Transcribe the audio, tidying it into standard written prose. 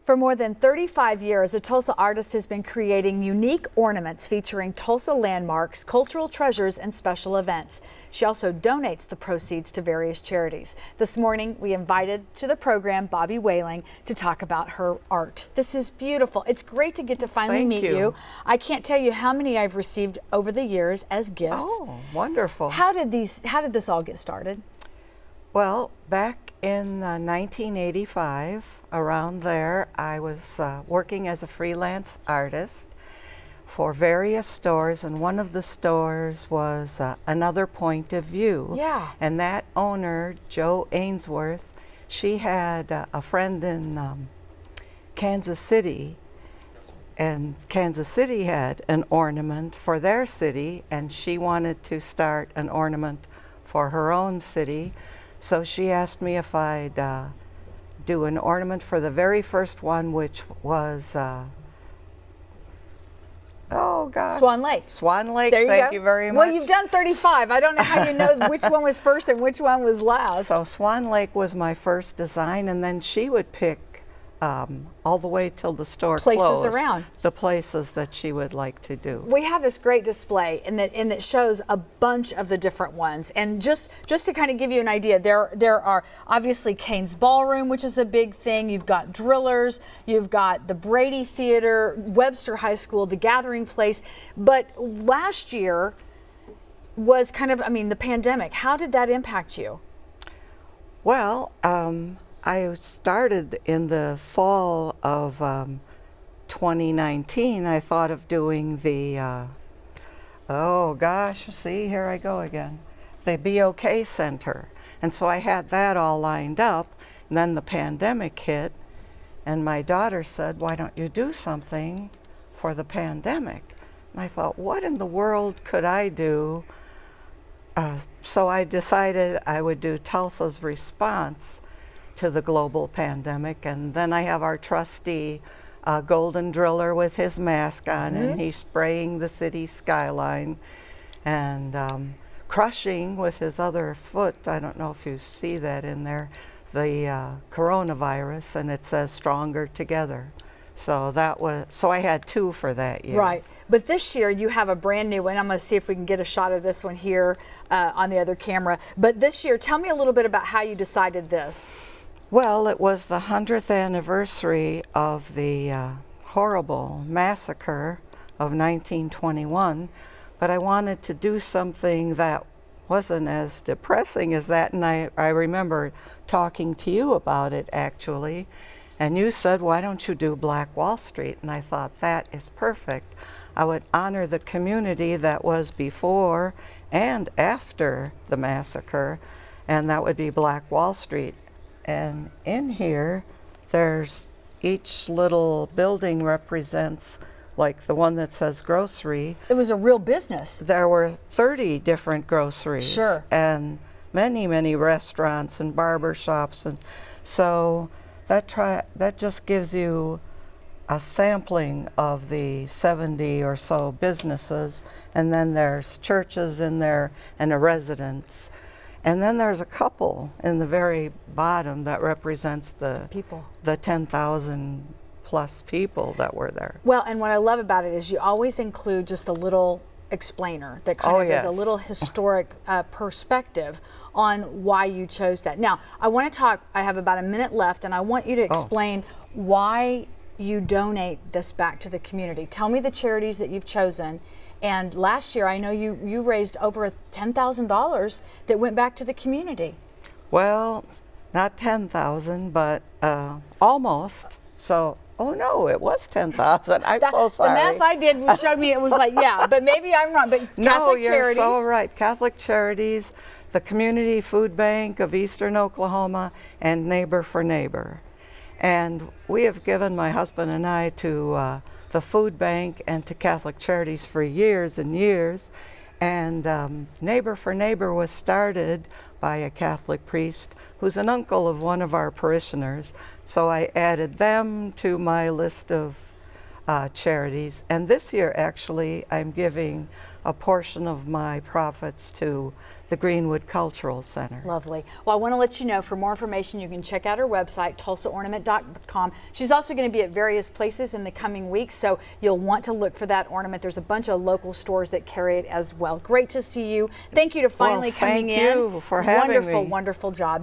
For more than 35 years, a Tulsa artist has been creating unique ornaments featuring Tulsa landmarks, cultural treasures, and special events. She also donates the proceeds to various charities. This morning, we invited to the program Bobby Whaling to talk about her art. This is beautiful. It's great to get to finally meet you. I can't tell you how many I've received over the years as gifts. Oh, wonderful. How did this all get started? Well, back in 1985, around there, I was working as a freelance artist for various stores, and one of the stores was Another Point of View. Yeah. And that owner, Jo Ainsworth, she had a friend in Kansas City, and Kansas City had an ornament for their city, and she wanted to start an ornament for her own city. So she asked me if I'd do an ornament for the very first one, which was, oh gosh. Swan Lake. Swan Lake, there thank you very much. Well, you've done 35. I don't know how you know which one was first and which one was last. So Swan Lake was my first design, and then she would pick all the way till the store closed, around. the places that she would like to do. We have this great display and that shows a bunch of the different ones. And just to kind of give you an idea, there are obviously Kane's Ballroom, which is a big thing. You've got Drillers, you've got the Brady Theater, Webster High School, the Gathering Place. But last year was kind of, the pandemic. How did that impact you? Well, I started in the fall of 2019. I thought of doing the, oh gosh, see, here I go again, the BOK Center. And so I had that all lined up, and then the pandemic hit, and my daughter said, why don't you do something for the pandemic? And I thought, what in the world could I do? So I decided I would do Tulsa's response to the global pandemic. And then I have our trusty Golden Driller with his mask on, and he's spraying the city skyline and crushing with his other foot, I don't know if you see that in there, the coronavirus, and it says Stronger Together. So I had two for that year. Right, but this year you have a brand new one. I'm going to see if we can get a shot of this one here on the other camera. But this year, tell me a little bit about how you decided this. Well, it was the 100th anniversary of the horrible massacre of 1921, but I wanted to do something that wasn't as depressing as that, and I remember talking to you about it actually, and you said, why don't you do Black Wall Street? And I thought, that is perfect. I would honor the community that was before and after the massacre, and that would be Black Wall Street. And in here, there's each little building represents, like the one that says grocery. It was a real business. There were 30 different groceries. Sure. And many, many restaurants and barber shops. And so that just gives you a sampling of the 70 or so businesses. And then there's churches in there and a residence. And then there's a couple in the very bottom that represents the people, the 10,000 plus people that were there. Well, and what I love about it is you always include just a little explainer that kind of gives a little historic perspective on why you chose that. Now, I want to talk, I have about a minute left, and I want you to explain why you donate this back to the community. Tell me the charities that you've chosen. And last year, I know you raised over $10,000 that went back to the community. Well, not 10,000, but almost. So, oh no, it was 10,000. I'm so sorry. The math I did showed me it was like, yeah, but maybe I'm wrong. But Catholic Charities. No, you're so right. Catholic Charities, the Community Food Bank of Eastern Oklahoma, and Neighbor for Neighbor. And we have given, my husband and I, to the food bank and to Catholic Charities for years and years. And Neighbor for Neighbor was started by a Catholic priest who's an uncle of one of our parishioners. So I added them to my list of charities. And this year, actually, I'm giving a portion of my profits to the Greenwood Cultural Center. Lovely. Well, I want to let you know, for more information, you can check out her website, tulsaornament.com. She's also going to be at various places in the coming weeks, so you'll want to look for that ornament. There's a bunch of local stores that carry it as well. Great to see you. Thank you to finally coming in. Thank you for having me. Wonderful, wonderful job.